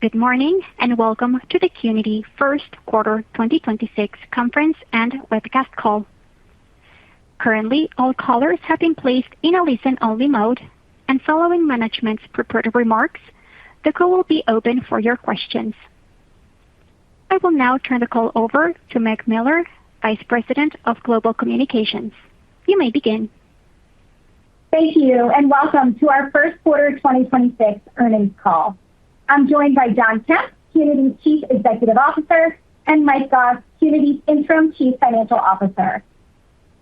Good morning, and welcome to the Qnity first quarter 2026 conference and webcast call. Currently, all callers have been placed in a listen-only mode, and following management's prepared remarks, the call will be open for your questions. I will now turn the call over to Meg Miller, Vice President of Global Communications. You may begin. Thank you, and welcome to our first quarter 2026 earnings call. I'm joined by Jon Kemp, Qnity's Chief Executive Officer, and Mike Goss, Qnity's Interim Chief Financial Officer.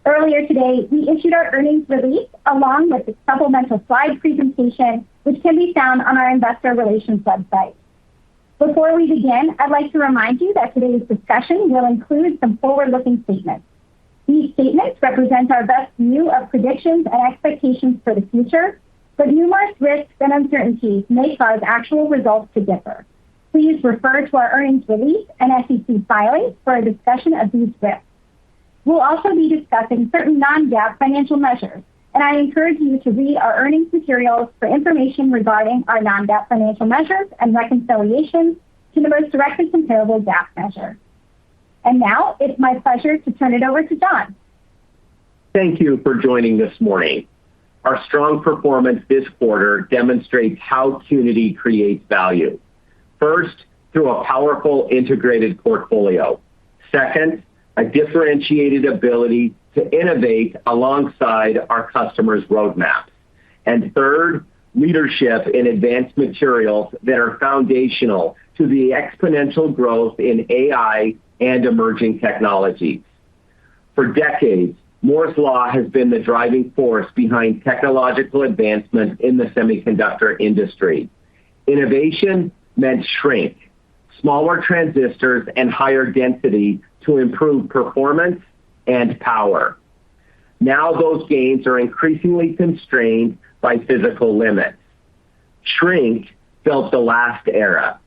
Earlier today, we issued our earnings release along with the supplemental slide presentation, which can be found on our investor relations website. Before we begin, I'd like to remind you that today's discussion will include some forward-looking statements. These statements represent our best view of predictions and expectations for the future, but numerous risks and uncertainties may cause actual results to differ. Please refer to our earnings release and SEC filings for a discussion of these risks. We'll also be discussing certain non-GAAP financial measures, and I encourage you to read our earnings materials for information regarding our non-GAAP financial measures and reconciliations to the most directly comparable GAAP measure. And now, it's my pleasure to turn it over to Jon. Thank you for joining this morning. Our strong performance this quarter demonstrates how Qnity creates value. First, through a powerful integrated portfolio. Second, a differentiated ability to innovate alongside our customers' roadmaps. And third, leadership in advanced materials that are foundational to the exponential growth in AI and emerging technologies. For decades, Moore's Law has been the driving force behind technological advancement in the semiconductor industry. Innovation meant shrink, smaller transistors, and higher density to improve performance and power. Now those gains are increasingly constrained by physical limits. Shrink built the last era.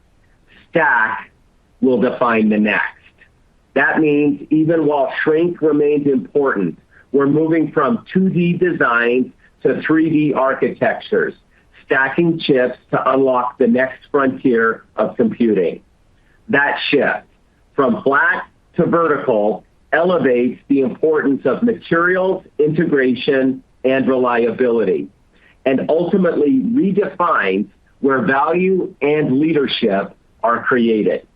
Stack will define the next. That means even while shrink remains important, we're moving from 2D designs to 3D architectures, stacking chips to unlock the next frontier of computing. That shift from flat to vertical elevates the importance of materials, integration, and reliability, and ultimately redefines where value and leadership are created.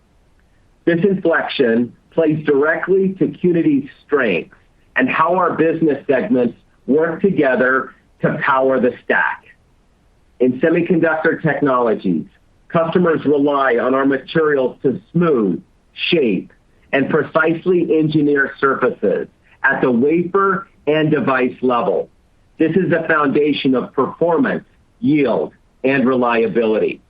This inflection plays directly to Qnity's strengths and how our business segments work together to power the stack. In semiconductor technologies, customers rely on our materials to smooth, shape, and precisely engineer surfaces at the wafer and device level. This is the foundation of performance, yield, and reliability.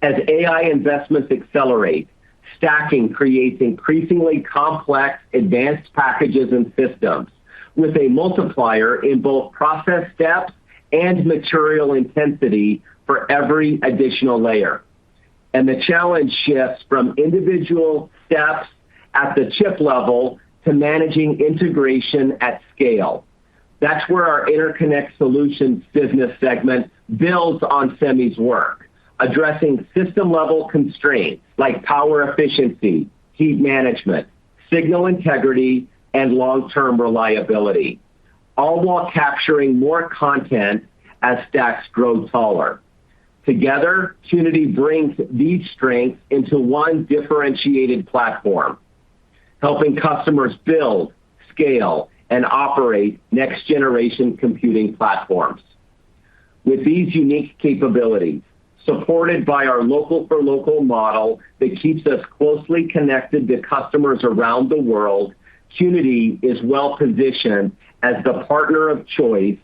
As AI investments accelerate, stacking creates increasingly complex advanced packages and systems with a multiplier in both process steps and material intensity for every additional layer. And the challenge shifts from individual steps at the chip level to managing integration at scale. That's where our Interconnect Solutions business segment builds on Semi's work, addressing system-level constraints like power efficiency, heat management, signal integrity, and long-term reliability, all while capturing more content as stacks grow taller. Together, Qnity brings these strengths into one differentiated platform, helping customers build, scale, and operate next-generation computing platforms. With these unique capabilities, supported by our local-for-local model that keeps us closely connected to customers around the world, Qnity is well-positioned as the partner of choice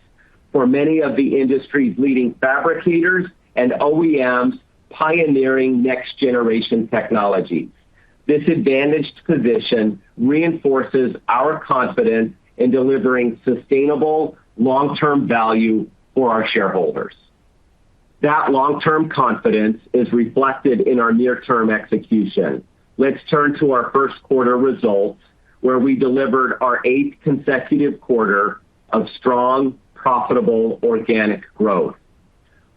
for many of the industry's leading fabricators and OEMs pioneering next-generation technologies. This advantaged position reinforces our confidence in delivering sustainable, long-term value for our shareholders. That long-term confidence is reflected in our near-term execution. Let's turn to our first quarter results, where we delivered our 8th consecutive quarter of strong, profitable organic growth.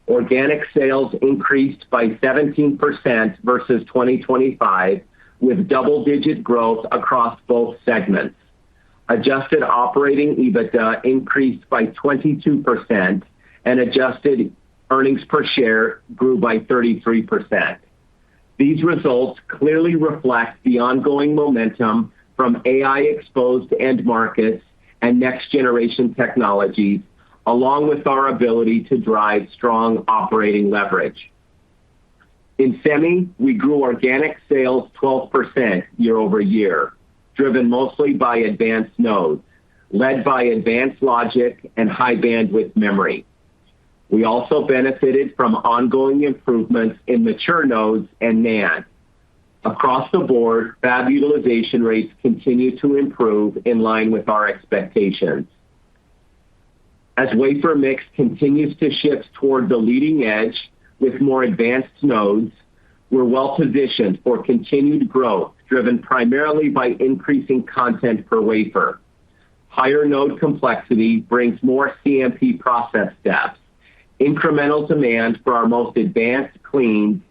Organic sales increased by 17% versus 2025, with double-digit growth across both segments. Adjusted operating EBITDA increased by 22%, and adjusted earnings per share grew by 33%. These results clearly reflect the ongoing momentum from AI-exposed end markets and next-generation technologies, along with our ability to drive strong operating leverage. In Semi, we grew organic sales 12% year-over-year, driven mostly by advanced nodes, led by advanced logic and high-bandwidth memory. We also benefited from ongoing improvements in mature nodes and NAND. Across the board, fab utilization rates continue to improve in line with our expectations. As wafer mix continues to shift toward the leading edge with more advanced nodes, we're well-positioned for continued growth, driven primarily by increasing content per wafer. Higher node complexity brings more CMP process steps, incremental demand for our most advanced cleans,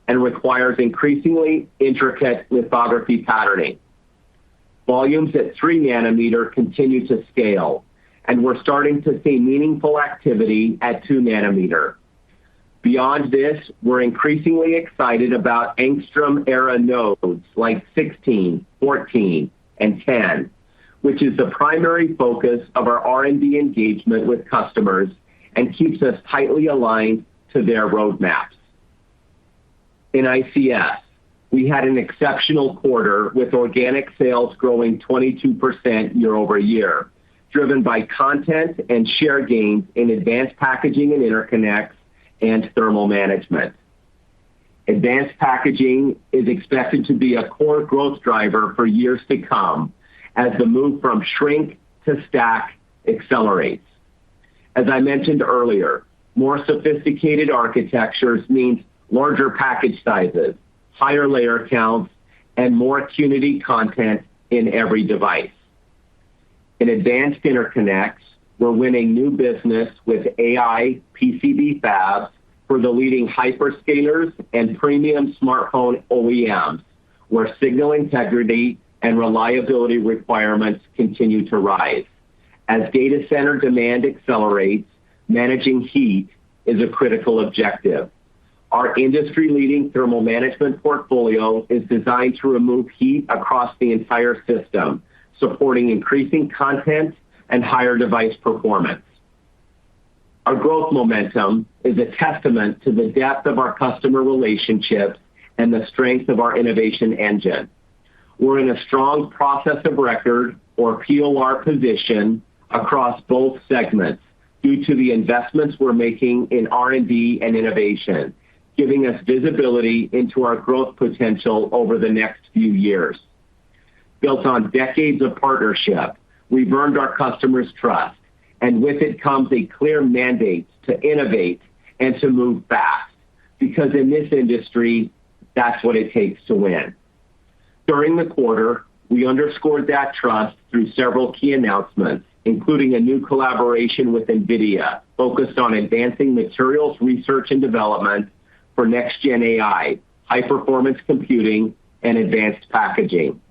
and requires increasingly intricate lithography patterning. Volumes at 3 nm continue to scale, and we're starting to see meaningful activity at 2 nm. Beyond this, we're increasingly excited about angstrom-era nodes like 16, 14, and 10, which is the primary focus of our R&D engagement with customers and keeps us tightly aligned to their roadmaps. In ICS, we had an exceptional quarter with organic sales growing 22% year-over-year, driven by content and share gains in advanced packaging and interconnects and thermal management. Advanced packaging is expected to be a core growth driver for years to come as the move from shrink to stack accelerates. As I mentioned earlier, more sophisticated architectures means larger package sizes, higher layer counts, and more Qnity content in every device. In advanced interconnects, we're winning new business with AI PCB fabs for the leading hyperscalers and premium smartphone OEMs, where signal integrity and reliability requirements continue to rise. As data center demand accelerates, managing heat is a critical objective. Our industry-leading thermal management portfolio is designed to remove heat across the entire system, supporting increasing content and higher device performance. Our growth momentum is a testament to the depth of our customer relationships and the strength of our innovation engine. We're in a strong process of record, or POR, position across both segments due to the investments we're making in R&D and innovation, giving us visibility into our growth potential over the next few years. Built on decades of partnership, we've earned our customers' trust, and with it comes a clear mandate to innovate and to move fast, because in this industry, that's what it takes to win. During the quarter, we underscored that trust through several key announcements, including a new collaboration with NVIDIA focused on advancing materials research and development for next-gen AI, high-performance computing, and advanced packaging.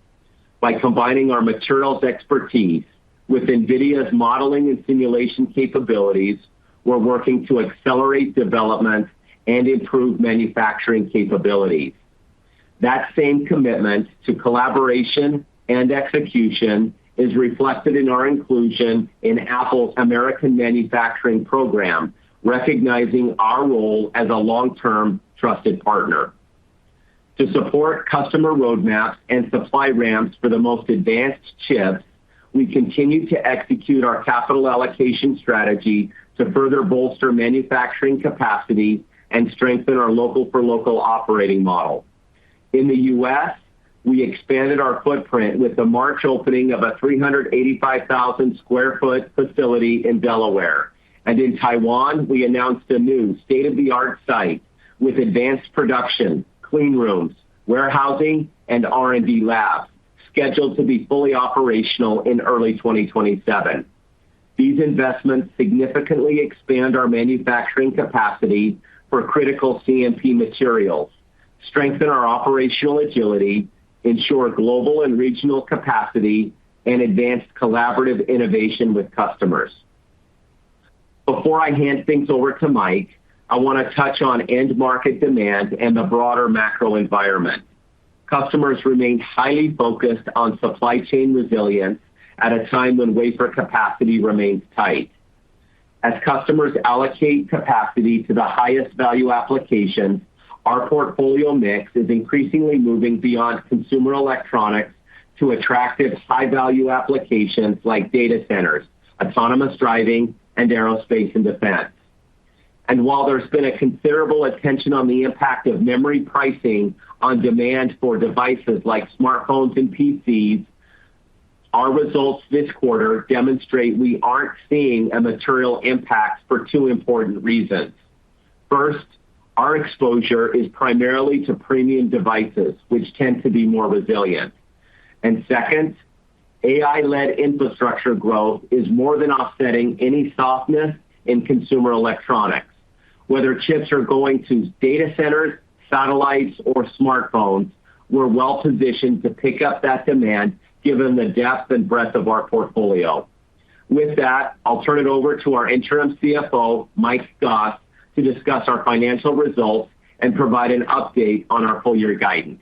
By combining our materials expertise with NVIDIA's modeling and simulation capabilities, we're working to accelerate development and improve manufacturing capabilities. That same commitment to collaboration and execution is reflected in our inclusion in Apple's American Manufacturing Program, recognizing our role as a long-term trusted partner. To support customer roadmaps and supply ramps for the most advanced chips, we continue to execute our capital allocation strategy to further bolster manufacturing capacity and strengthen our local-for-local operating model. In the U.S., we expanded our footprint with the March opening of a 385,000 sq ft facility in Delaware. And in Taiwan, we announced a new state-of-the-art site with advanced production, clean rooms, warehousing, and R&D labs, scheduled to be fully operational in early 2027. These investments significantly expand our manufacturing capacity for critical CMP materials, strengthen our operational agility, ensure global and regional capacity, and advance collaborative innovation with customers. Before I hand things over to Mike, I want to touch on end market demand and the broader macro environment. Customers remain highly focused on supply chain resilience at a time when wafer capacity remains tight. As customers allocate capacity to the highest value applications, our portfolio mix is increasingly moving beyond consumer electronics to attractive high-value applications like data centers, autonomous driving, and aerospace and defense. And while there's been a considerable attention on the impact of memory pricing on demand for devices like smartphones and PCs, our results this quarter demonstrate we aren't seeing a material impact for two important reasons. First, our exposure is primarily to premium devices, which tend to be more resilient. And second, AI-led infrastructure growth is more than offsetting any softness in consumer electronics. Whether chips are going to data centers, satellites, or smartphones, we're well positioned to pick up that demand given the depth and breadth of our portfolio. With that, I'll turn it over to our interim CFO, Mike Goss, to discuss our financial results and provide an update on our full year guidance.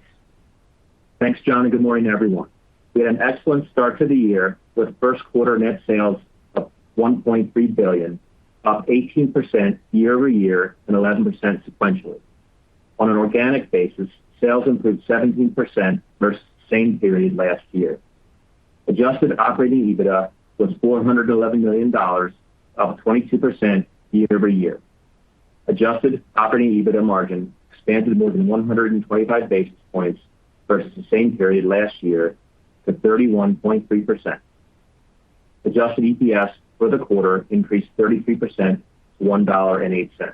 Thanks, John, and good morning, everyone. We had an excellent start to the year with first quarter net sales of $1.3 billion, up 18% year over year and 11% sequentially. On an organic basis, sales improved 17% versus the same period last year. Adjusted operating EBITDA was $411 million, up 22% year over year. Adjusted operating EBITDA margin expanded more than 125 basis points versus the same period last year to 31.3%. Adjusted EPS for the quarter increased 33% to $1.08.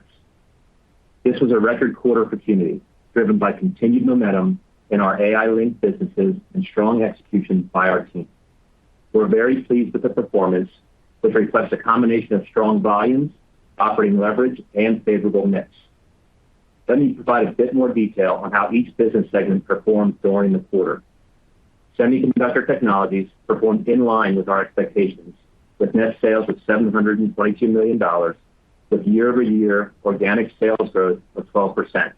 This was a record quarter for Qnity, driven by continued momentum in our AI-linked businesses and strong execution by our team. We're very pleased with the performance, which reflects a combination of strong volumes, operating leverage, and favorable mix. Let me provide a bit more detail on how each business segment performed during the quarter. Semiconductor Technologies performed in line with our expectations, with net sales of $722 million, with year-over-year organic sales growth of 12%,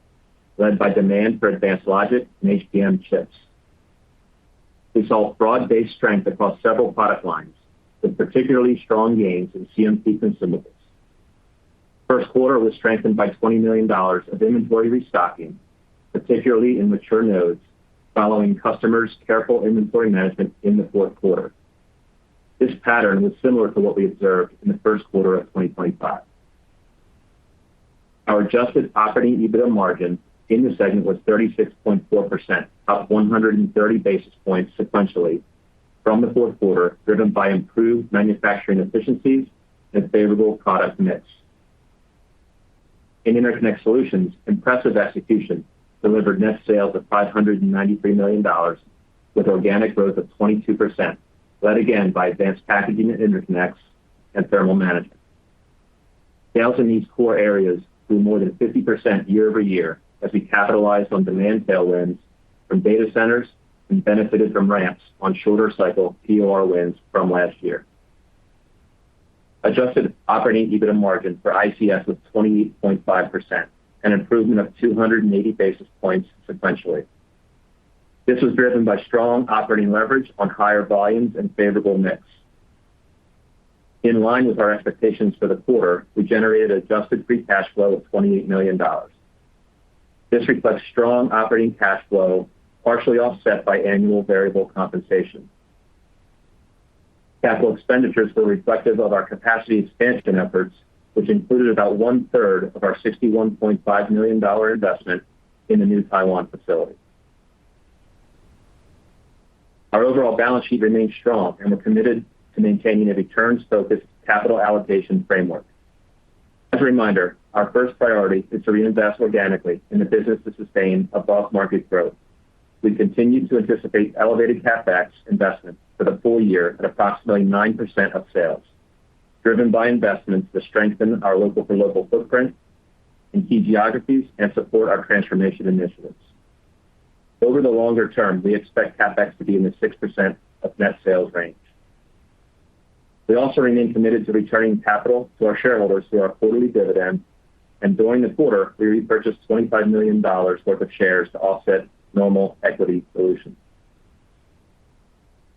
led by demand for advanced logic and HBM chips. We saw broad-based strength across several product lines, with particularly strong gains in CMP consumables. First quarter was strengthened by $20 million of inventory restocking, particularly in mature nodes, following customers' careful inventory management in the fourth quarter. This pattern was similar to what we observed in the first quarter of 2025. Our adjusted operating EBITDA margin in the segment was 36.4%, up 130 basis points sequentially from the fourth quarter, driven by improved manufacturing efficiencies and favorable product mix. In Interconnect Solutions, impressive execution delivered net sales of $593 million, with organic growth of 22%, led again by advanced packaging and interconnects and thermal management. Sales in these core areas grew more than 50% year over year as we capitalized on demand tailwinds from data centers and benefited from ramps on shorter cycle POR wins from last year. Adjusted operating EBITDA margin for ICS was 28.5%, an improvement of 280 basis points sequentially. This was driven by strong operating leverage on higher volumes and favorable mix. In line with our expectations for the quarter, we generated adjusted free cash flow of $28 million. This reflects strong operating cash flow, partially offset by annual variable compensation. Capital expenditures were reflective of our capacity expansion efforts, which included about 1/3 of our $61.5 million investment in the new Taiwan facility. Our overall balance sheet remains strong, and we're committed to maintaining a returns-focused capital allocation framework. As a reminder, our first priority is to reinvest organically in the business to sustain above-market growth. We continue to anticipate elevated CapEx investment for the full year at approximately 9% of sales. driven by investments to strengthen our local-for-local footprint in key geographies and support our transformation initiatives. Over the longer term, we expect CapEx to be in the 6% of net sales range. We also remain committed to returning capital to our shareholders through our quarterly dividend, and during the quarter, we repurchased $25 million worth of shares to offset normal equity dilution.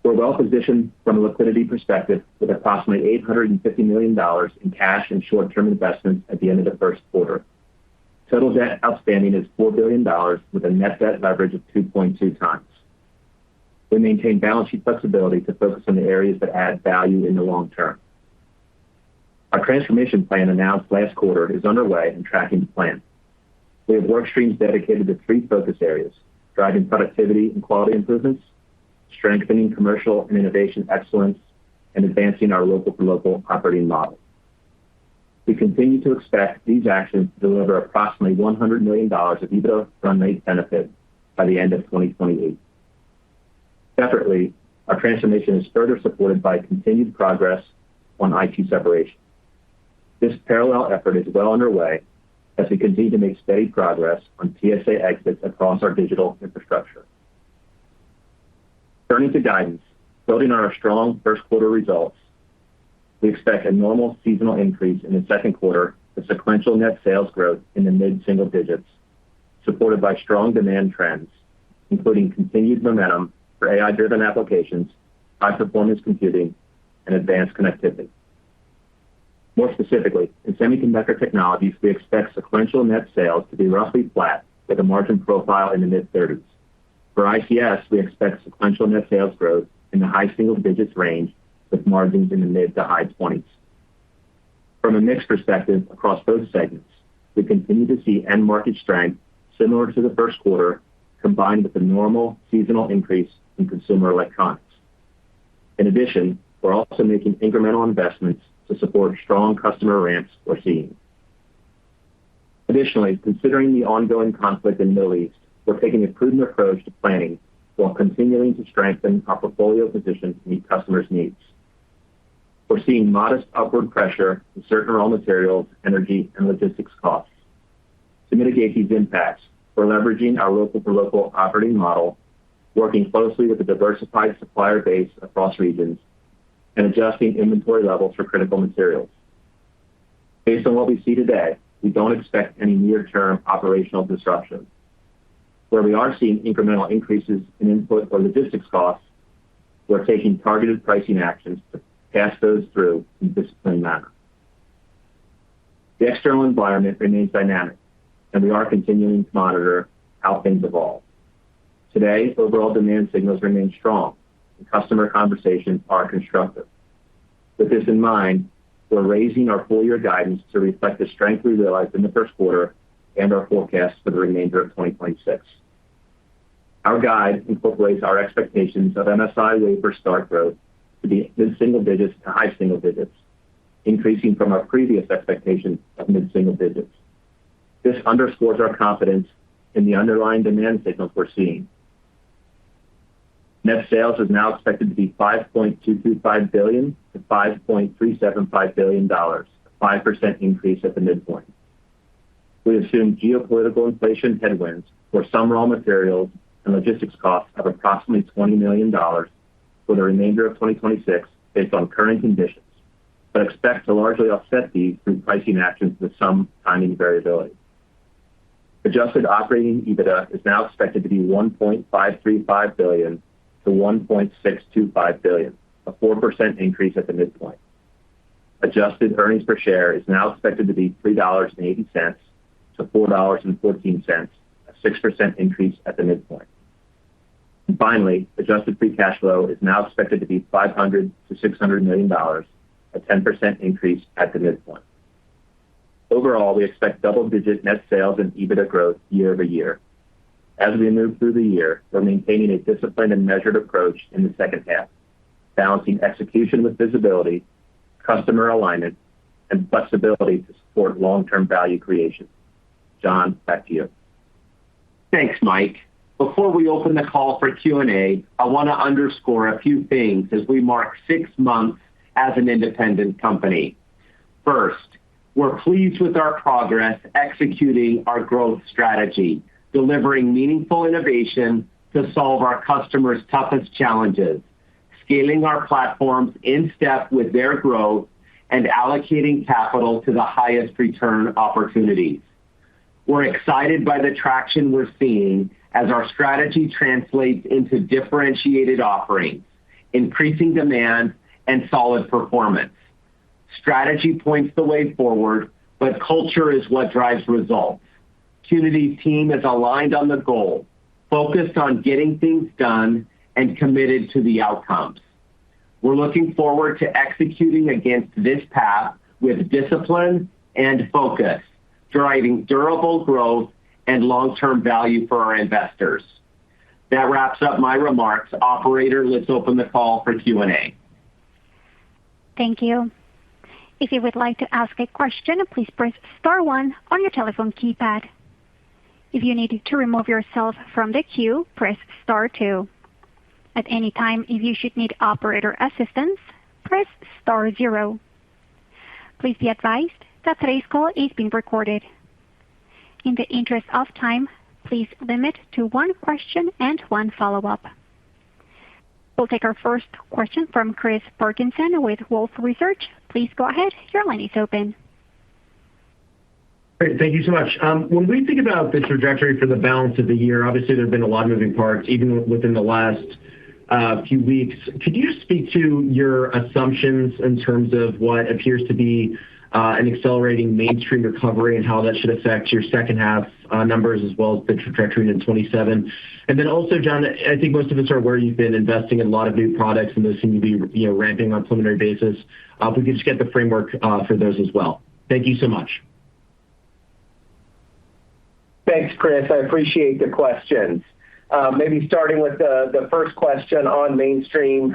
We're well positioned from a liquidity perspective with approximately $850 million in cash and short-term investments at the end of the first quarter. Total debt outstanding is $4 billion with a net debt leverage of 2.2 times. We maintain balance sheet flexibility to focus on the areas that add value in the long term. Our transformation plan announced last quarter is underway and tracking the plan. We have work streams dedicated to 3 focus areas: driving productivity and quality improvements, strengthening commercial and innovation excellence, and advancing our local-for-local operating model. We continue to expect these actions to deliver approximately $100 million of EBITDA run rate benefit by the end of 2028. Separately, our transformation is further supported by continued progress on IT separation. This parallel effort is well underway as we continue to make steady progress on TSA exits across our digital infrastructure. Turning to guidance, building on our strong first quarter results, we expect a normal seasonal increase in the second quarter with sequential net sales growth in the mid-single digits, supported by strong demand trends, including continued momentum for AI-driven applications, high-performance computing, and advanced connectivity. More specifically, in Semiconductor Technologies, we expect sequential net sales to be roughly flat with a margin profile in the mid-30s. For ICS, we expect sequential net sales growth in the high single digits range with margins in the mid to high 20s. From a mix perspective across both segments, we continue to see end market strength similar to the first quarter, combined with the normal seasonal increase in consumer electronics. In addition, we're also making incremental investments to support strong customer ramps we're seeing. Additionally, considering the ongoing conflict in the Middle East, we're taking a prudent approach to planning while continuing to strengthen our portfolio position to meet customers' needs. We're seeing modest upward pressure in certain raw materials, energy, and logistics costs. To mitigate these impacts, we're leveraging our local-for-local operating model, working closely with a diversified supplier base across regions, and adjusting inventory levels for critical materials. Based on what we see today, we don't expect any near-term operational disruption. Where we are seeing incremental increases in input or logistics costs, we're taking targeted pricing actions to pass those through in a disciplined manner. The external environment remains dynamic, and we are continuing to monitor how things evolve. Today, overall demand signals remain strong, and customer conversations are constructive. With this in mind, we're raising our full-year guidance to reflect the strength we realized in the first quarter and our forecast for the remainder of 2026. Our guide incorporates our expectations of MSI wafer start growth to be mid-single digits to high single digits, increasing from our previous expectation of mid-single digits. This underscores our confidence in the underlying demand signals we're seeing. Net sales is now expected to be $5.225 billion to $5.375 billion, a 5% increase at the midpoint. We assume geopolitical inflation headwinds for some raw materials and logistics costs of approximately $20 million for the remainder of 2026 based on current conditions, but expect to largely offset these through pricing actions with some timing variability. Adjusted operating EBITDA is now expected to be $1.535 billion to $1.625 billion, a 4% increase at the midpoint. Adjusted earnings per share is now expected to be $3.80 to $4.14, a 6% increase at the midpoint. And finally, adjusted free cash flow is now expected to be $500 to $600 million, a 10% increase at the midpoint. Overall, we expect double-digit net sales and EBITDA growth year-over-year. As we move through the year, we're maintaining a disciplined and measured approach in the second half, balancing execution with visibility, customer alignment, and flexibility to support long-term value creation. John, back to you. Thanks, Mike. Before we open the call for Q&A, I want to underscore a few things as we mark 6 months as an independent company. First, we're pleased with our progress executing our growth strategy, delivering meaningful innovation to solve our customers' toughest challenges, scaling our platforms in step with their growth, and allocating capital to the highest return opportunities. We're excited by the traction we're seeing as our strategy translates into differentiated offerings, increasing demand, and solid performance. Strategy points the way forward, but culture is what drives results. Qnity's team is aligned on the goal, focused on getting things done, and committed to the outcomes. We're looking forward to executing against this path with discipline and focus, driving durable growth and long-term value for our investors. That wraps up my remarks. Operator, let's open the call for Q&A. Thank you. If you would like to ask a question, please press star one on your telephone keypad. If you need to remove yourself from the queue, press star two. At any time, if you should need operator assistance, press star zero. Please be advised that today's call is being recorded. In the interest of time, please limit to one question and one follow-up. We'll take our first question from Chris Parkinson with Wolfe Research. Please go ahead. Your line is open. Great. Thank you so much. When we think about the trajectory for the balance of the year, obviously there have been a lot of moving parts, even within the last few weeks. Could you speak to your assumptions in terms of what appears to be an accelerating mainstream recovery and how that should affect your second half numbers as well as the trajectory into 2027? And then also, John, I think most of us are aware you've been investing in a lot of new products and those seem to be ramping on a preliminary basis. If we could just get the framework for those as well. Thank you so much. Thanks, Chris. I appreciate the questions. Maybe starting with the first question on mainstream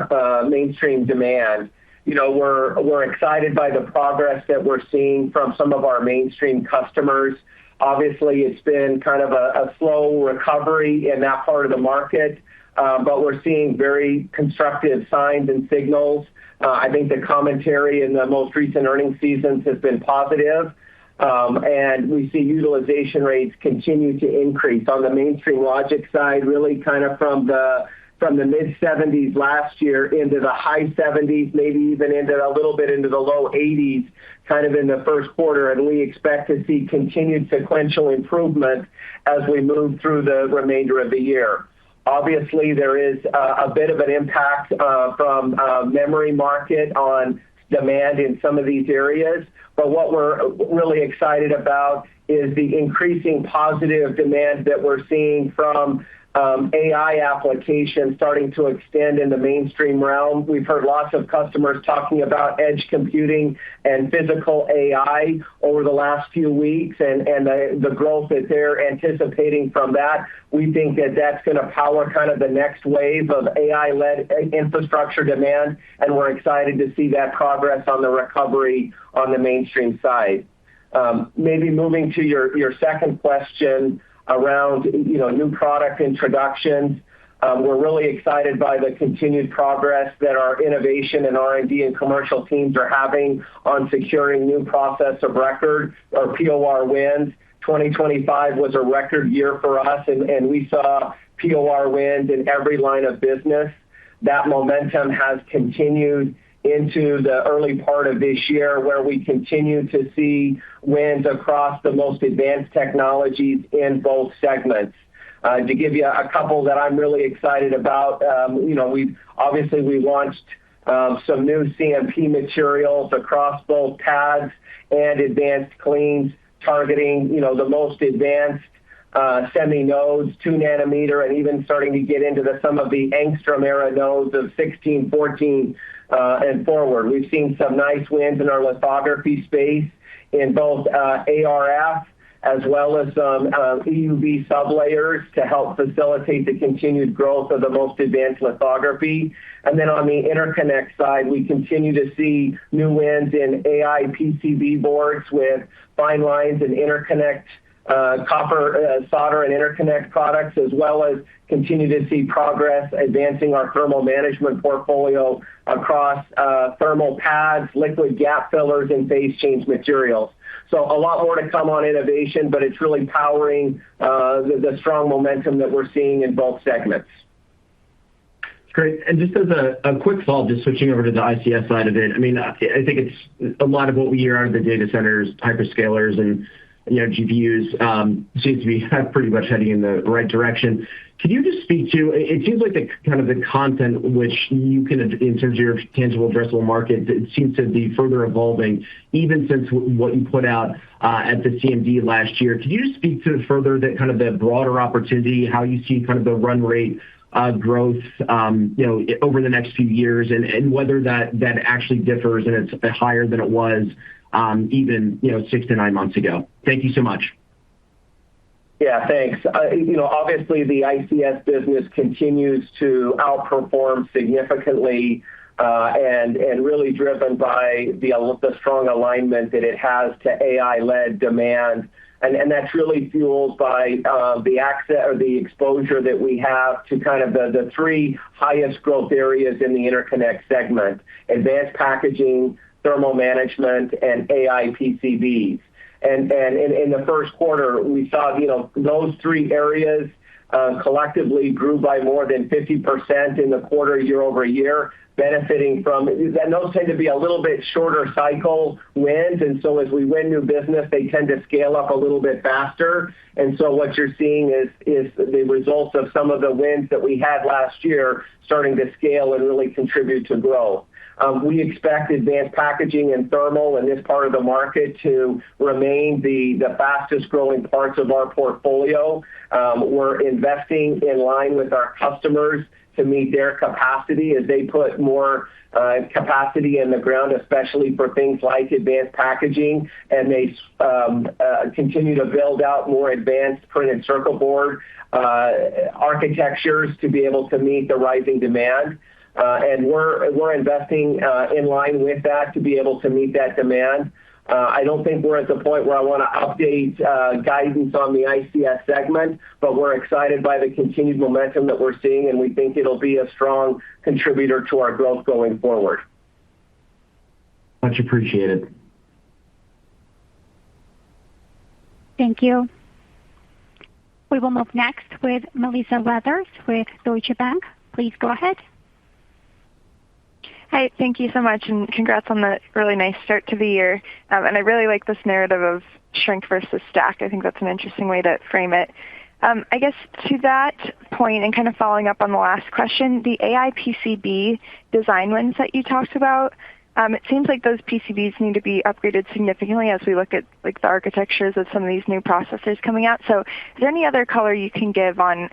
demand. We're excited by the progress that we're seeing from some of our mainstream customers. Obviously, it's been kind of a slow recovery in that part of the market, but we're seeing very constructive signs and signals. I think the commentary in the most recent earnings seasons has been positive, and we see utilization rates continue to increase on the mainstream logic side, really kind of from the mid-70s last year into the high 70s, maybe even into a little bit into the low 80s, kind of in the first quarter, and we expect to see continued sequential improvement as we move through the remainder of the year. Obviously, there is a bit of an impact from memory market on demand in some of these areas, but what we're really excited about is the increasing positive demand that we're seeing from AI applications starting to extend in the mainstream realm. We've heard lots of customers talking about edge computing and physical AI over the last few weeks and the growth that they're anticipating from that. We think that that's going to power kind of the next wave of AI-led infrastructure demand, and we're excited to see that progress on the recovery on the mainstream side. Maybe moving to your second question around new product introductions. We're really excited by the continued progress that our innovation and R&D and commercial teams are having on securing new process of record or POR wins. 2025 was a record year for us, and we saw POR wins in every line of business. That momentum has continued into the early part of this year, where we continue to see wins across the most advanced technologies in both segments. To give you a couple that I'm really excited about, we launched some new CMP materials across both pads and advanced cleans, targeting the most advanced semi nodes, 2 nanometer, and even starting to get into some of the angstrom era nodes of 16, 14, and forward. We've seen some nice wins in our lithography space in both ARF as well as some EUV sublayers to help facilitate the continued growth of the most advanced lithography. And then on the interconnect side, we continue to see new wins in AI PCB boards with fine lines and interconnect copper solder and interconnect products, as well as continue to see progress advancing our thermal management portfolio across thermal pads, liquid gap fillers, and phase change materials. So a lot more to come on innovation, but it's really powering the strong momentum that we're seeing in both segments. Great. And just as a quick follow-up, just switching over to the ICS side of it, I mean, I think it's a lot of what we hear out of the data centers, hyperscalers, and GPUs seems to be pretty much heading in the right direction. Could you just speak to, it seems like the kind of the content which you can, in terms of your tangible addressable market, it seems to be further evolving, even since what you put out at the CMD last year. Could you just speak to further that kind of the broader opportunity, how you see kind of the run rate growth, over the next few years, and whether that actually differs and it's higher than it was even 6 to 9 months ago? Thank you so much. Yeah, thanks. Obviously the ICS business continues to outperform significantly, and really driven by the strong alignment that it has to AI-led demand. And that's really fueled by the access or the exposure that we have to kind of the three highest growth areas in the interconnect segment: advanced packaging, thermal management, and AI PCBs. And in the first quarter, we saw those three areas collectively grew by more than 50% in the quarter year over year, benefiting from, and those tend to be a little bit shorter cycle wins, and so as we win new business, they tend to scale up a little bit faster. And so what you're seeing is the results of some of the wins that we had last year starting to scale and really contribute to growth. We expect advanced packaging and thermal in this part of the market to remain the fastest growing parts of our portfolio. We're investing in line with our customers to meet their capacity as they put more capacity in the ground, especially for things like advanced packaging, and they continue to build out more advanced printed circuit board architectures to be able to meet the rising demand. And we're investing in line with that to be able to meet that demand. I don't think we're at the point where I want to update guidance on the ICS segment, but we're excited by the continued momentum that we're seeing, and we think it'll be a strong contributor to our growth going forward. Much appreciated. Thank you. We will move next with Melissa Weathers with Deutsche Bank. Please go ahead. Hi, thank you so much, and congrats on the really nice start to the year. And I really like this narrative of shrink versus stack. I think that's an interesting way to frame it. I guess to that point, and kind of following up on the last question, the AI PCB design wins that you talked about, it seems like those PCBs need to be upgraded significantly as we look at like the architectures of some of these new processors coming out. So is there any other color you can give on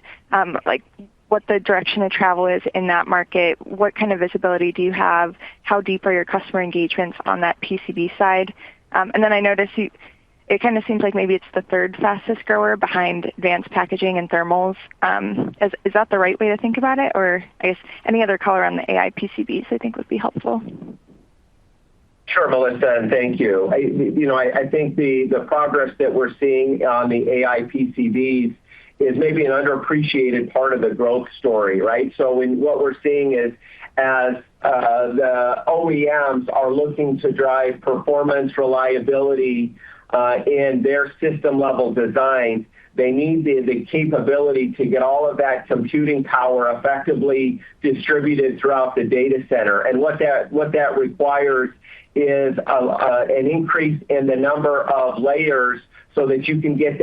like what the direction of travel is in that market? What kind of visibility do you have? How deep are your customer engagements on that PCB side? And then I noticed it kind of seems like maybe it's the third fastest grower behind advanced packaging and thermals. Is that the right way to think about it? Or I guess any other color on the AI PCBs I think would be helpful. Sure, Melissa, and thank you. I think the progress that we're seeing on the AI PCBs is maybe an underappreciated part of the growth story, right? So what we're seeing is as the OEMs are looking to drive performance, reliability in their system level designs, they need the capability to get all of that computing power effectively distributed throughout the data center. And what that requires is an increase in the number of layers so that you can get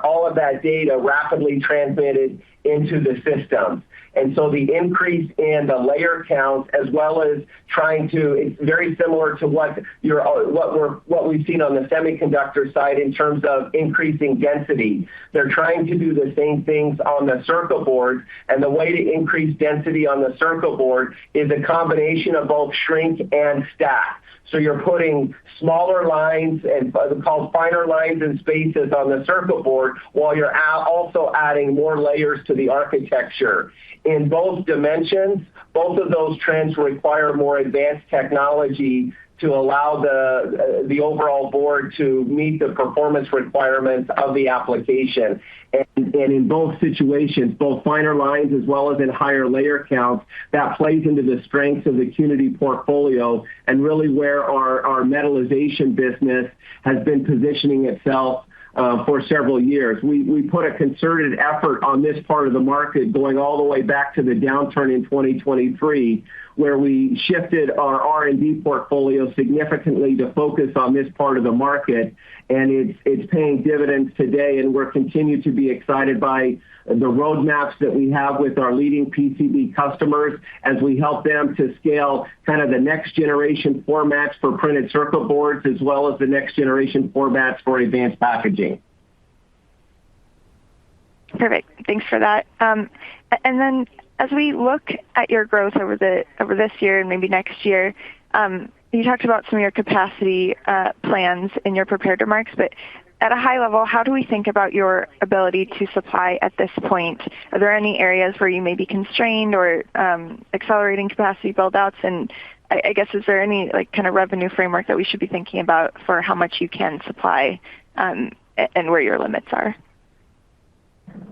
all of that data rapidly transmitted into the systems. And so the increase in the layer count, as well as it's very similar to what we've seen on the semiconductor side in terms of increasing density. They're trying to do the same things on the circuit board, and the way to increase density on the circuit board is a combination of both shrink and stack. So you're putting smaller lines and called finer lines and spaces on the circuit board while you're also adding more layers to the architecture. In both dimensions, both of those trends require more advanced technology to allow the overall board to meet the performance requirements of the application. And in both situations, both finer lines as well as in higher layer counts, that plays into the strengths of the Qnity portfolio and really where our metallization business has been positioning itself for several years. We put a concerted effort on this part of the market going all the way back to the downturn in 2023, where we shifted our R&D portfolio significantly to focus on this part of the market, and it's paying dividends today, and we're continuing to be excited by the roadmaps that we have with our leading PCB customers as we help them to scale kind of the next generation formats for printed circuit boards as well as the next generation formats for advanced packaging. Perfect. Thanks for that. And then as we look at your growth over this year and maybe next year, you talked about some of your capacity plans in your prepared remarks, but at a high level, how do we think about your ability to supply at this point? Are there any areas where you may be constrained or accelerating capacity build-outs? And I guess, is there any kind of revenue framework that we should be thinking about for how much you can supply and where your limits are?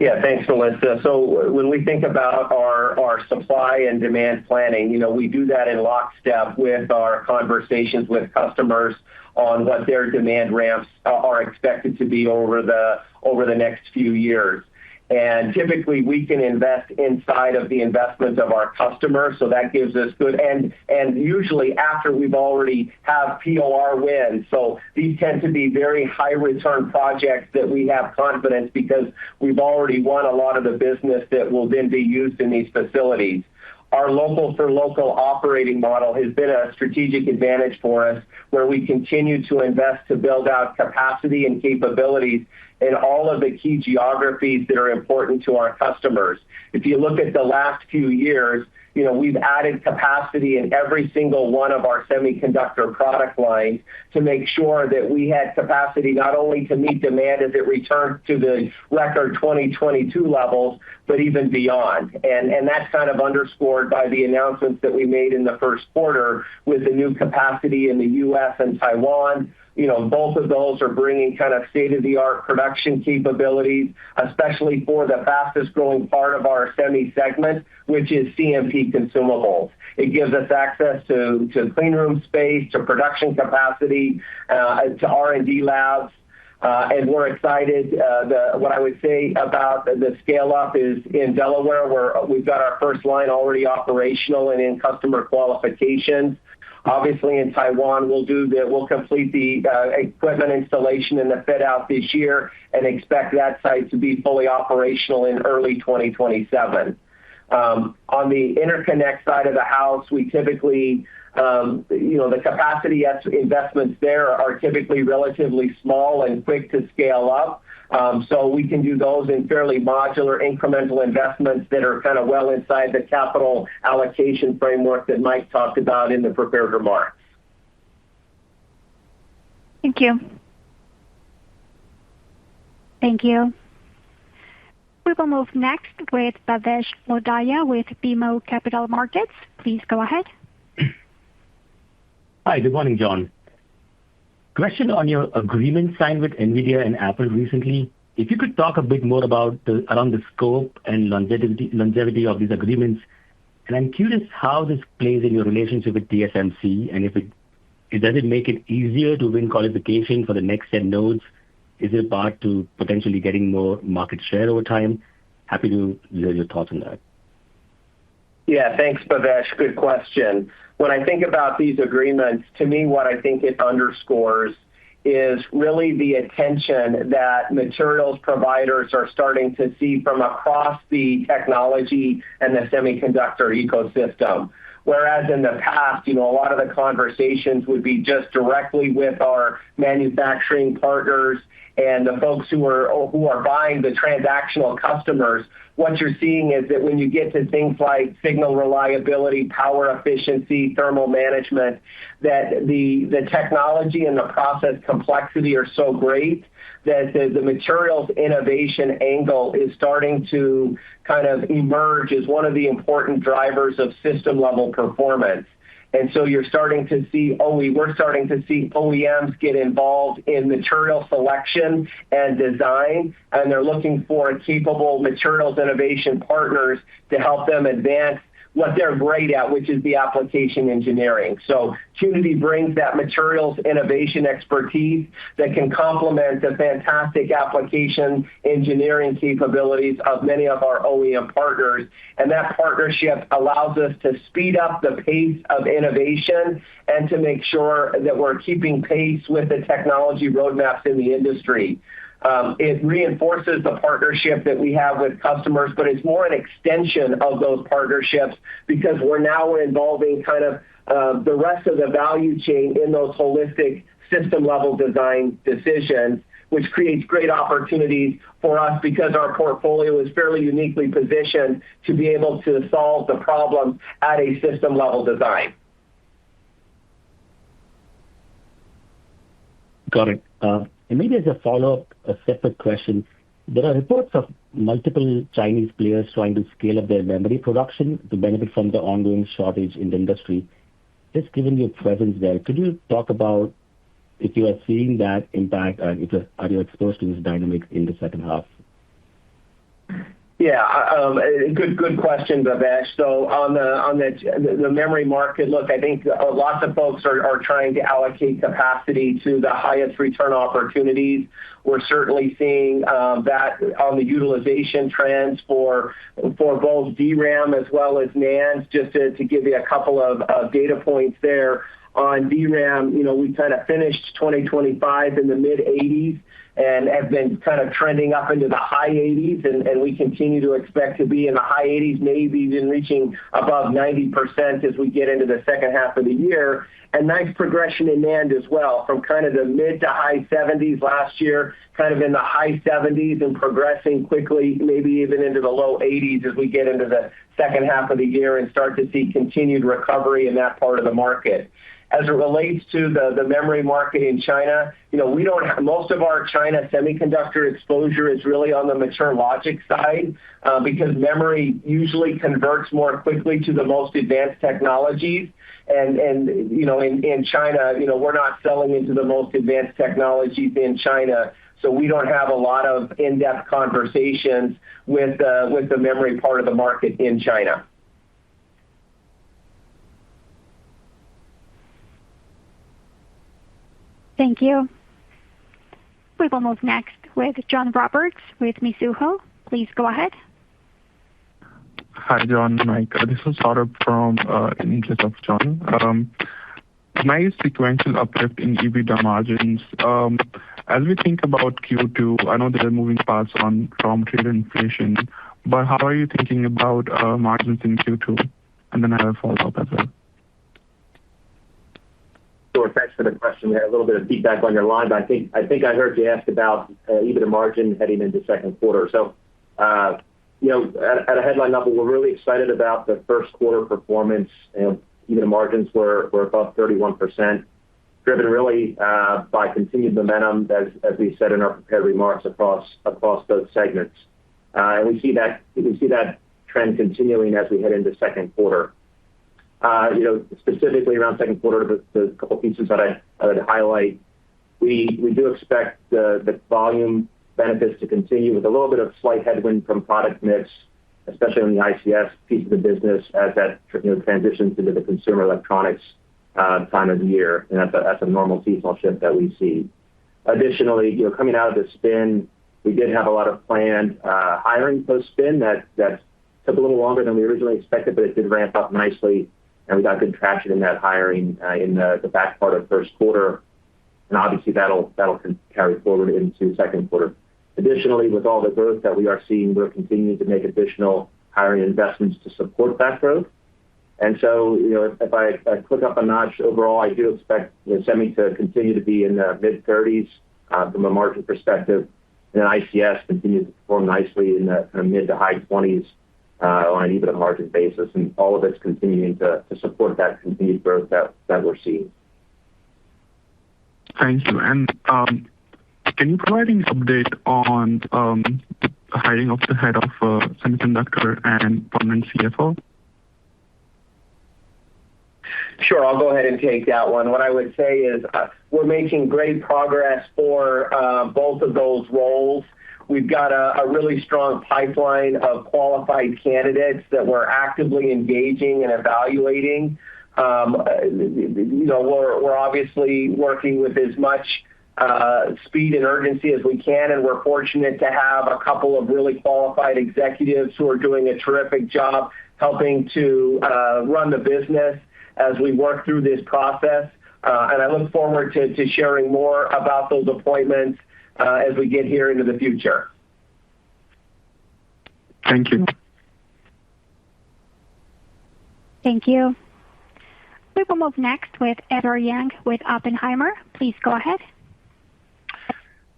Yeah, thanks, Melissa. So when we think about our supply and demand planning, we do that in lockstep with our conversations with customers on what their demand ramps are expected to be over the next few years. And typically we can invest inside of the investments of our customers, so that gives us good, and usually after we've already have POR wins. So these tend to be very high return projects that we have confidence because we've already won a lot of the business that will then be used in these facilities. Our local for local operating model has been a strategic advantage for us, where we continue to invest to build out capacity and capabilities in all of the key geographies that are important to our customers. If you look at the last few years, we've added capacity in every single one of our semiconductor product lines to make sure that we had capacity not only to meet demand as it returned to the record 2022 levels, but even beyond. And that's kind of underscored by the announcements that we made in the first quarter with the new capacity in the U.S. and Taiwan. Both of those are bringing kind of state-of-the-art production capabilities, especially for the fastest growing part of our semi segment, which is CMP consumables. It gives us access to clean room space, to production capacity, to R&D labs. And we're excited. What I would say about the scale up is in Delaware, where we've got our first line already operational and in customer qualifications. Obviously in Taiwan, we'll complete the equipment installation and the fit out this year and expect that site to be fully operational in early 2027. On the interconnect side of the house, we typically, the capacity investments there are typically relatively small and quick to scale up. So we can do those in fairly modular incremental investments that are kind of well inside the capital allocation framework that Mike talked about in the prepared remarks. Thank you. Thank you. We will move next with Bhavesh Lodaya with BMO Capital Markets. Please go ahead. Hi, good morning, John. Question on your agreement signed with NVIDIA and Apple recently. If you could talk a bit more around the scope and longevity of these agreements. And I'm curious how this plays in your relationship with TSMC, and does it make it easier to win qualification for the next 10 nodes? Is it part to potentially getting more market share over time? Happy to hear your thoughts on that. Yeah, thanks, Bhavesh. Good question. When I think about these agreements, to me, what I think it underscores is really the attention that materials providers are starting to see from across the technology and the semiconductor ecosystem. Whereas in the past, a lot of the conversations would be just directly with our manufacturing partners and the folks who are buying, the transactional customers. What you're seeing is that when you get to things like signal reliability, power efficiency, thermal management, that the technology and the process complexity are so great that the materials innovation angle is starting to kind of emerge as one of the important drivers of system level performance. And so we're starting to see OEMs get involved in material selection and design, and they're looking for capable materials innovation partners to help them advance what they're great at, which is the application engineering. So Qnity brings that materials innovation expertise that can complement the fantastic application engineering capabilities of many of our OEM partners. And that partnership allows us to speed up the pace of innovation and to make sure that we're keeping pace with the technology roadmaps in the industry. It reinforces the partnership that we have with customers, but it's more an extension of those partnerships because we're now involving kind of the rest of the value chain in those holistic system-level design decisions, which creates great opportunities for us because our portfolio is fairly uniquely positioned to be able to solve the problems at a system-level design. Got it. And maybe as a follow-up, a separate question, there are reports of multiple Chinese players trying to scale up their memory production to benefit from the ongoing shortage in the industry. Just given your presence there, could you talk about if you are seeing that impact and are you exposed to this dynamic in the second half? Yeah, good question, Bhavesh. So on the memory market, look, I think lots of folks are trying to allocate capacity to the highest return opportunities. We're certainly seeing that on the utilization trends for both DRAM as well as NAND. Just to give you a couple of data points there. On DRAM, we kind of finished 2025 in the mid-80s and have been kind of trending up into the high 80s, and we continue to expect to be in the high 80s, maybe even reaching above 90% as we get into the second half of the year. And nice progression in NAND as well, from kind of the mid to high 70s last year, kind of in the high 70s and progressing quickly, maybe even into the low 80s as we get into the second half of the year and start to see continued recovery in that part of the market. As it relates to the memory market in China, we don't have, most of our China semiconductor exposure is really on the mature logic side because memory usually converts more quickly to the most advanced technologies. And in China, we're not selling into the most advanced technologies in China, so we don't have a lot of in-depth conversations with the memory part of the market in China. Thank you. We will move next with John Roberts with Mizuho. Please go ahead. Hi, John, Mike. This is Saurabh from in interest of John. Nice sequential uplift in EBITDA margins. As we think about Q2, I know there are moving parts on raw material inflation, but how are you thinking about margins in Q2? And then I have a follow-up as well. Sure, thanks for the question. We had a little bit of feedback on your line, but I think I heard you ask about EBITDA margin heading into second quarter. So, at a headline level, we're really excited about the first quarter performance. EBITDA margins were above 31%, driven really by continued momentum, as we said in our prepared remarks, across those segments. And we see that trend continuing as we head into second quarter. Specifically around second quarter, the couple pieces that I would highlight, we do expect the volume benefits to continue with a little bit of slight headwind from product mix, especially on the ICS piece of the business as that transitions into the consumer electronics time of the year, and that's a normal seasonal shift that we see. Additionally, coming out of the spin, we did have a lot of planned hiring post-spin that took a little longer than we originally expected, but it did ramp up nicely. And we got good traction in that hiring in the back part of first quarter. And obviously that'll carry forward into second quarter. Additionally, with all the growth that we are seeing, we're continuing to make additional hiring investments to support that growth. And so, if I click up a notch overall, I do expect semi to continue to be in the mid-30s from a margin perspective. And then ICS continues to perform nicely in the kind of mid to high 20s. On an EBITDA margin basis, and all of it's continuing to support that continued growth that we're seeing. Thank you. And can you provide an update on the hiring of the head of semiconductor and permanent CFO? Sure, I'll go ahead and take that one. What I would say is we're making great progress for both of those roles. We've got a really strong pipeline of qualified candidates that we're actively engaging and evaluating. We're obviously working with as much speed and urgency as we can, and we're fortunate to have a couple of really qualified executives who are doing a terrific job helping to run the business as we work through this process. And I look forward to sharing more about those appointments as we get here into the future. Thank you. Thank you. We will move next with Edward Yang with Oppenheimer. Please go ahead.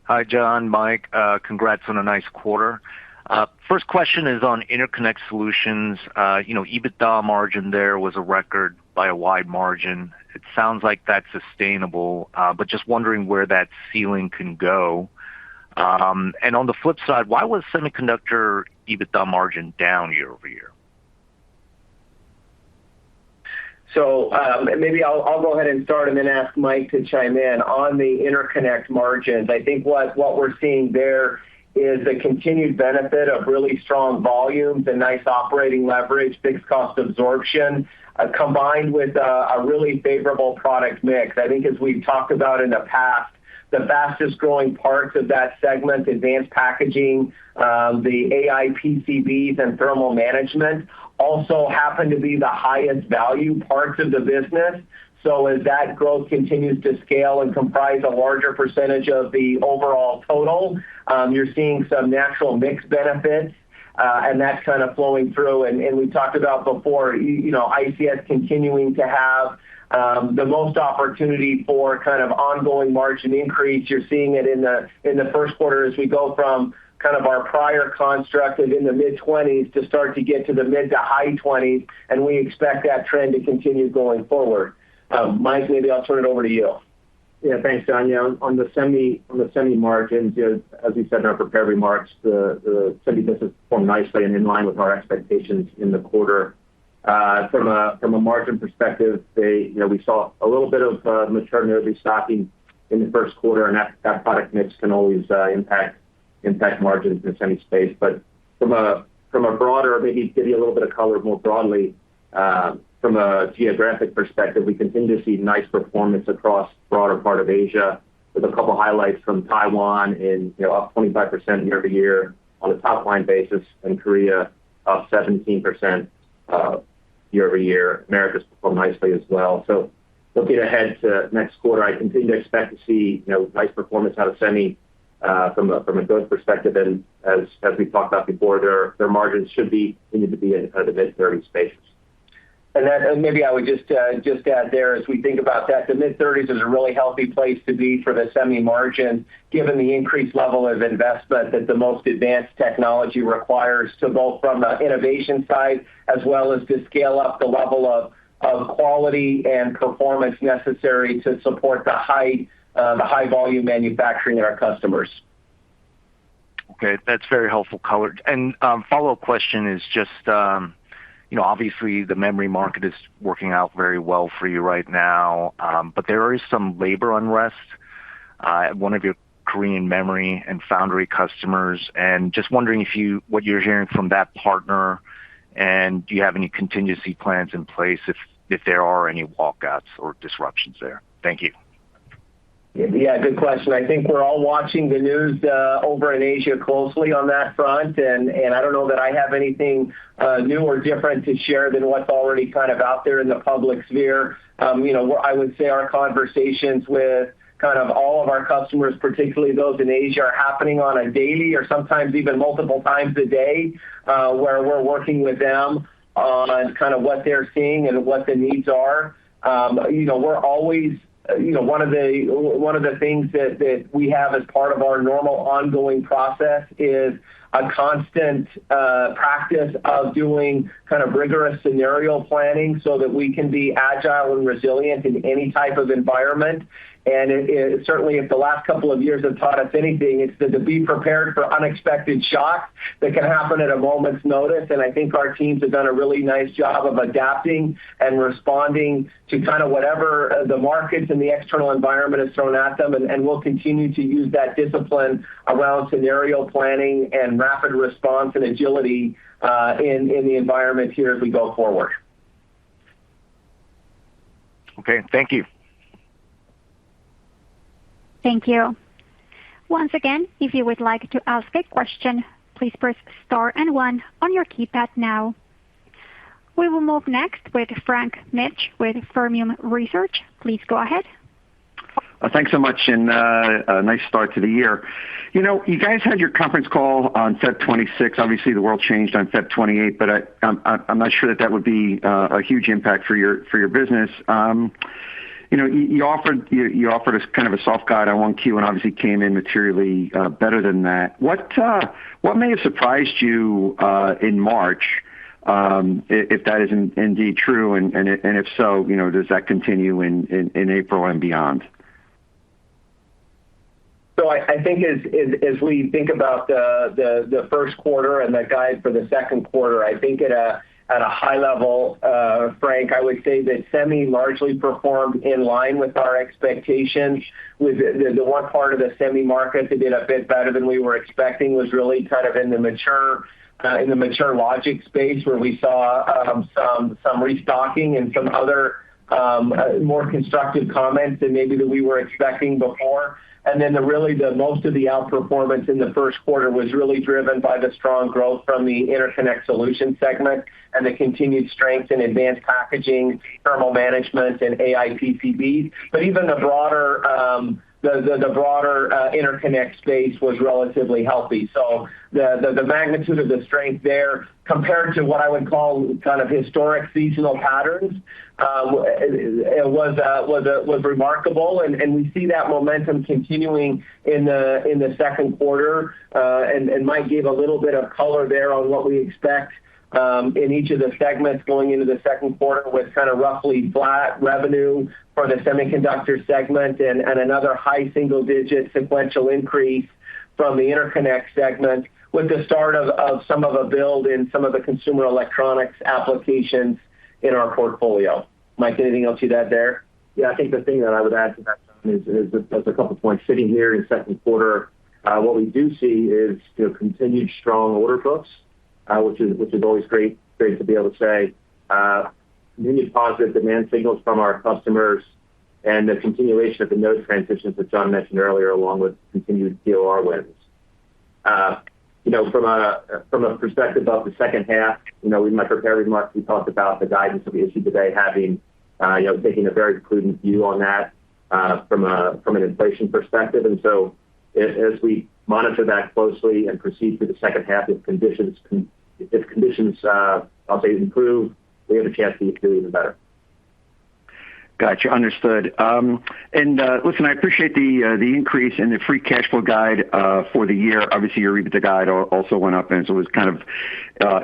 Hi, John, Mike. Congrats on a nice quarter. First question is on Interconnect Solutions. EBITDA margin there was a record by a wide margin. It sounds like that's sustainable, but just wondering where that ceiling can go. And on the flip side, why was semiconductor EBITDA margin down year over year? So maybe I'll go ahead and start and then ask Mike to chime in. On the interconnect margins, I think what we're seeing there is the continued benefit of really strong volumes and nice operating leverage, fixed cost absorption, combined with a really favorable product mix. I think as we've talked about in the past, the fastest growing parts of that segment, advanced packaging, the AI PCBs and thermal management, also happen to be the highest value parts of the business. So as that growth continues to scale and comprise a larger percentage of the overall total, you're seeing some natural mix benefits, and that's kind of flowing through. And we talked about before, ICS continuing to have the most opportunity for kind of ongoing margin increase. You're seeing it in the first quarter as we go from kind of our prior construct of in the mid-20s to start to get to the mid to high 20s, and we expect that trend to continue going forward. Mike, maybe I'll turn it over to you. Yeah, thanks, John. Yeah, on the semi margins, as we said in our prepared remarks, the semi business performed nicely and in line with our expectations in the quarter. From a margin perspective, we saw a little bit of maternity restocking in the first quarter, and that product mix can always impact margins in the semi space. But from a broader, maybe give you a little bit of color more broadly, from a geographic perspective, we continue to see nice performance across broader part of Asia, with a couple highlights from Taiwan up 25% year over year on a top line basis, and Korea up 17% year over year. America's performed nicely as well. So looking ahead to next quarter, I continue to expect to see nice performance out of semi from a growth perspective, and as we talked about before, their margins should continue to be in the mid-30s spaces. And maybe I would just add there, as we think about that, the mid-30s is a really healthy place to be for the semi margin, given the increased level of investment that the most advanced technology requires to go from the innovation side, as well as to scale up the level of quality and performance necessary to support the high volume manufacturing at our customers. Okay, that's very helpful color. And follow-up question is just, obviously the memory market is working out very well for you right now, but there is some labor unrest at one of your Korean memory and foundry customers, and just wondering what you're hearing from that partner, and do you have any contingency plans in place if there are any walkouts or disruptions there? Thank you. Yeah, good question. I think we're all watching the news over in Asia closely on that front, and I don't know that I have anything new or different to share than what's already kind of out there in the public sphere. I would say our conversations with kind of all of our customers, particularly those in Asia, are happening on a daily or sometimes even multiple times a day, where we're working with them on kind of what they're seeing and what the needs are. We're always one of the things that we have as part of our normal ongoing process is a constant practice of doing kind of rigorous scenario planning so that we can be agile and resilient in any type of environment. And certainly, if the last couple of years have taught us anything, it's to be prepared for unexpected shocks that can happen at a moment's notice. And I think our teams have done a really nice job of adapting and responding to kind of whatever the markets and the external environment has thrown at them. And we'll continue to use that discipline around scenario planning and rapid response and agility in the environment here as we go forward. Okay, thank you. Thank you. Once again, if you would like to ask a question, please press star and 1 on your keypad now. We will move next with Frank Mitsch with Fermium Research. Please go ahead. Thanks so much, and a nice start to the year. You know, you guys had your conference call on Feb 26. Obviously, the world changed on Feb 28, but I'm not sure that would be a huge impact for your business. You know, you offered us kind of a soft guide on 1Q, and obviously came in materially better than that. What may have surprised you in March, if that is indeed true, and if so, you know, does that continue in April and beyond? So I think as we think about the first quarter and the guide for the second quarter, I think at a high level, Frank, I would say that semi largely performed in line with our expectations. With the one part of the semi market that did a bit better than we were expecting was really kind of in the mature logic space, where we saw some restocking and some other more constructive comments than maybe that we were expecting before. And then the most of the outperformance in the first quarter was really driven by the strong growth from the Interconnect Solutions segment and the continued strength in advanced packaging, thermal management, and AI PCBs. But even the broader interconnect space was relatively healthy. So the magnitude of the strength there, compared to what I would call kind of historic seasonal patterns, was remarkable, and we see that momentum continuing in the second quarter. And Mike gave a little bit of color there on what we expect in each of the segments going into the second quarter, with kind of roughly flat revenue for the semiconductor segment and another high single-digit sequential increase from the interconnect segment, with the start of some of a build in some of the consumer electronics applications in our portfolio. Mike, anything else you'd add there? Yeah, I think the thing that I would add to that, John, is a couple points. Sitting here in second quarter, what we do see is, you know, continued strong order books, which is always great to be able to say. Continued positive demand signals from our customers, and the continuation of the node transitions that John mentioned earlier, along with continued POR wins. You know, from a perspective of the second half, you know, in my prepared remarks, we talked about the guidance that we issued today, having taking a very prudent view on that from an inflation perspective. And so as we monitor that closely and proceed through the second half, if conditions I'll say improve, we have a chance to do even better. Gotcha. Understood. Listen, I appreciate the increase in the free cash flow guide for the year. Obviously, your EBITDA guide also went up, and so it was kind of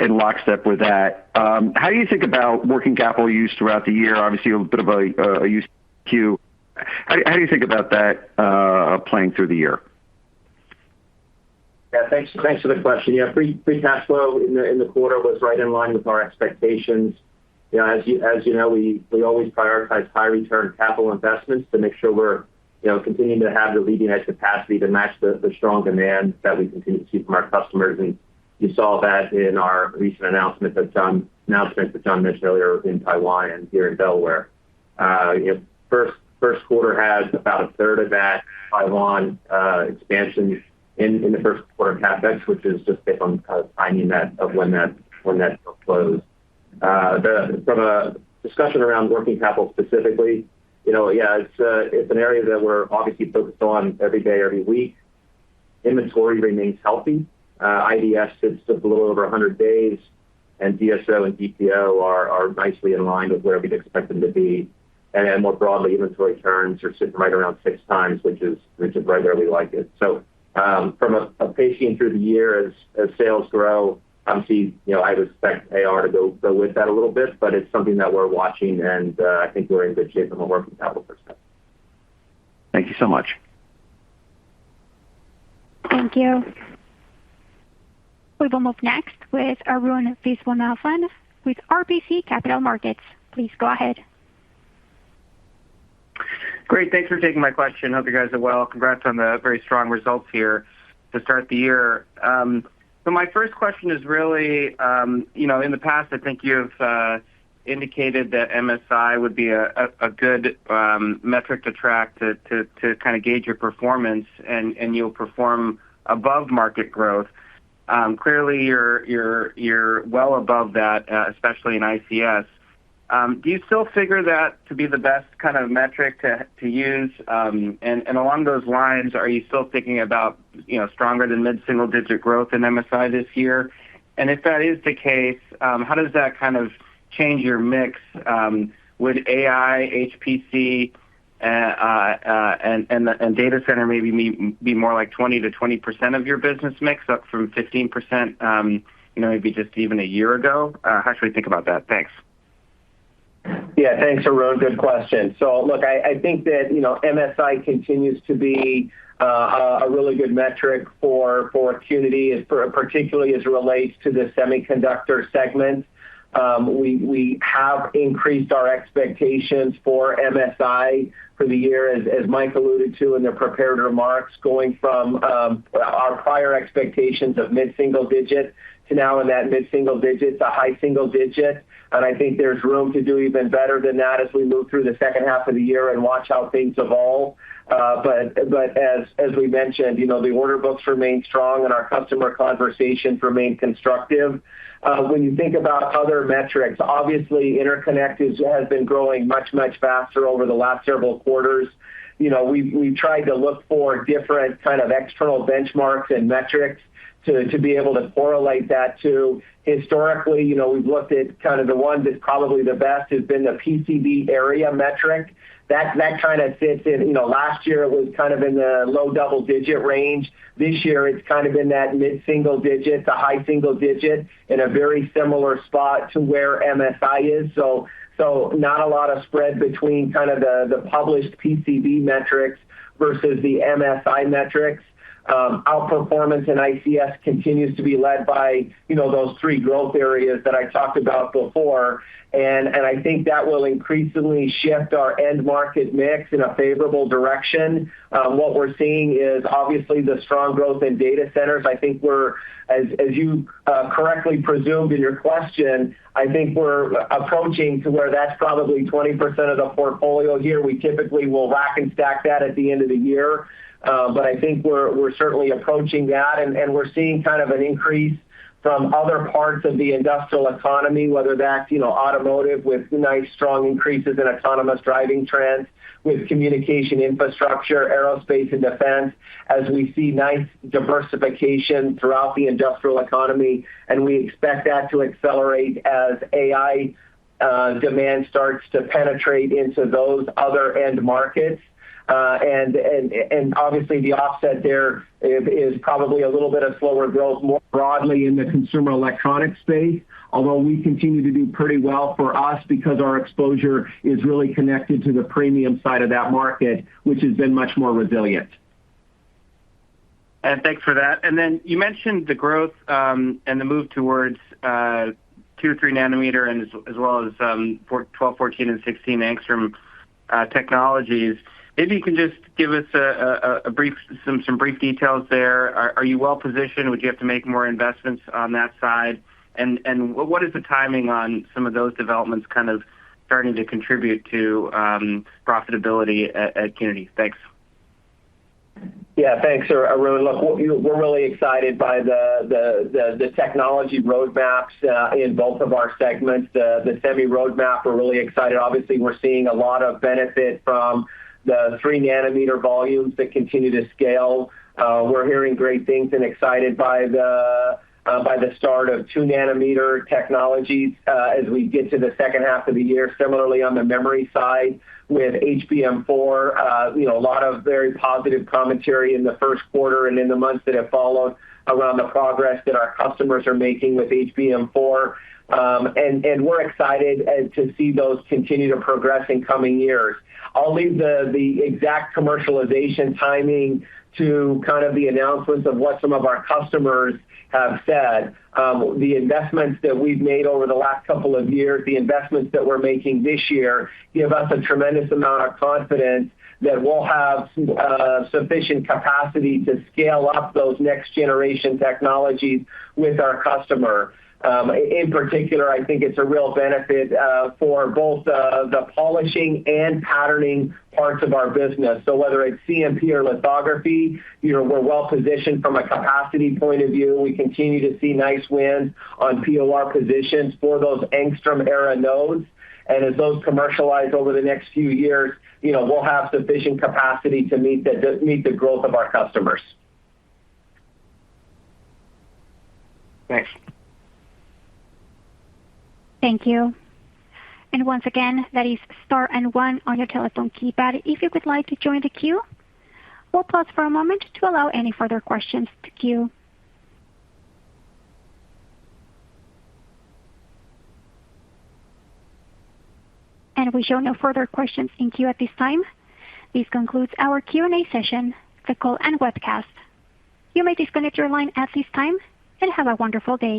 in lockstep with that. How do you think about working capital use throughout the year? Obviously, a bit of a use Q. How do you think about that playing through the year? Yeah, thanks for the question. Yeah, free cash flow in the quarter was right in line with our expectations. You know, as you know, we always prioritize high return capital investments to make sure we're, you know, continuing to have the leading edge capacity to match the strong demand that we continue to see from our customers. And you saw that in our recent announcement that John mentioned earlier in Taiwan and here in Delaware. You know, first quarter had about a third of that Taiwan expansion in the first quarter CapEx, which is just based on kind of timing of when that closed. From a discussion around working capital specifically, you know, yeah, it's an area that we're obviously focused on every day, every week. Inventory remains healthy. IDS sits just a little over 100 days, and DSO and DPO are nicely in line with where we'd expect them to be. And then more broadly, inventory turns are sitting right around 6 times, which is right where we like it. So From a pacing through the year as sales grow, obviously, I would expect AR to go with that a little bit, but it's something that we're watching, and I think we're in good shape from a working capital perspective. Thank you so much. Thank you. We will move next with Arun Viswanathan with RBC Capital Markets. Please go ahead. Great. Thanks for taking my question. Hope you guys are well. Congrats on the very strong results here to start the year. So my first question is really, in the past, I think you've indicated that MSI would be a good metric to track to kind of gauge your performance, and you'll perform above market growth. Clearly, you're well above that, especially in ICS. Do you still figure that to be the best kind of metric to use? And along those lines, are you still thinking about stronger than mid-single digit growth in MSI this year? And if that is the case, how does that kind of change your mix? Would AI, HPC, and data center maybe be more like 20 to 20% of your business mix, up from 15%, maybe just even a year ago? How should we think about that? Thanks. Yeah, thanks, Arun. Good question. So, look, I think that MSI continues to be a really good metric for Qnity, particularly as it relates to the semiconductor segment. We have increased our expectations for MSI for the year, as Mike alluded to in the prepared remarks, going from our prior expectations of mid-single digit to now in that mid-single digit to high single digit. And I think there's room to do even better than that as we move through the second half of the year and watch how things evolve. But as we mentioned, the order books remain strong and our customer conversations remain constructive. When you think about other metrics, obviously interconnect has been growing much faster over the last several quarters. We've tried to look for different kind of external benchmarks and metrics to be able to correlate that to. Historically, we've looked at kind of the one that's probably the best has been the PCB area metric. That kind of sits in, last year it was kind of in the low double digit range. This year it's kind of in that mid-single digit to high single digit, in a very similar spot to where MSI is. So not a lot of spread between kind of the published PCB metrics versus the MSI metrics. Outperformance in ICS continues to be led by, those three growth areas that I talked about before. And I think that will increasingly shift our end market mix in a favorable direction. What we're seeing is obviously the strong growth in data centers. I think as you correctly presumed in your question, I think we're approaching to where that's probably 20% of the portfolio here. We typically will rack and stack that at the end of the year. But I think we're certainly approaching that, and we're seeing kind of an increase from other parts of the industrial economy, whether that's automotive with nice strong increases in autonomous driving trends, with communication infrastructure, aerospace and defense, as we see nice diversification throughout the industrial economy, and we expect that to accelerate as AI demand starts to penetrate into those other end markets. And obviously the offset there is probably a little bit of slower growth more broadly in the consumer electronics space, although we continue to do pretty well for us because our exposure is really connected to the premium side of that market, which has been much more resilient. And thanks for that. And then you mentioned the growth and the move towards 2-3 nanometer, and as well as 12, 14, and 16 angstrom technologies. Maybe you can just give us some brief details there. Are you well positioned? Would you have to make more investments on that side? And what is the timing on some of those developments kind of starting to contribute to profitability at Qnity? Thanks. Yeah, thanks, Arun. Look, we're really excited by the technology roadmaps in both of our segments. The semi roadmap, we're really excited. Obviously, we're seeing a lot of benefit from the 3 nanometer volumes that continue to scale. We're hearing great things and excited by the by the start of 2-nanometer technologies as we get to the second half of the year. Similarly, on the memory side with HBM4, a lot of very positive commentary in the first quarter and in the months that have followed around the progress that our customers are making with HBM4. And we're excited to see those continue to progress in coming years. I'll leave the exact commercialization timing to kind of the announcements of what some of our customers have said. The investments that we've made over the last couple of years, the investments that we're making this year, give us a tremendous amount of confidence that we'll have sufficient capacity to scale up those next generation technologies with our customer. In particular, I think it's a real benefit for both the polishing and patterning parts of our business. So whether it's CMP or lithography, we're well positioned from a capacity point of view. We continue to see nice wins on POR positions for those Angstrom era nodes. And as those commercialize over the next few years, we'll have sufficient capacity to meet the growth of our customers. Thanks. Thank you. And once again, that is star and 1 on your telephone keypad if you would like to join the queue. We'll pause for a moment to allow any further questions to queue. And we show no further questions in queue at this time. This concludes our Q&A session, the call and webcast. You may disconnect your line at this time and have a wonderful day.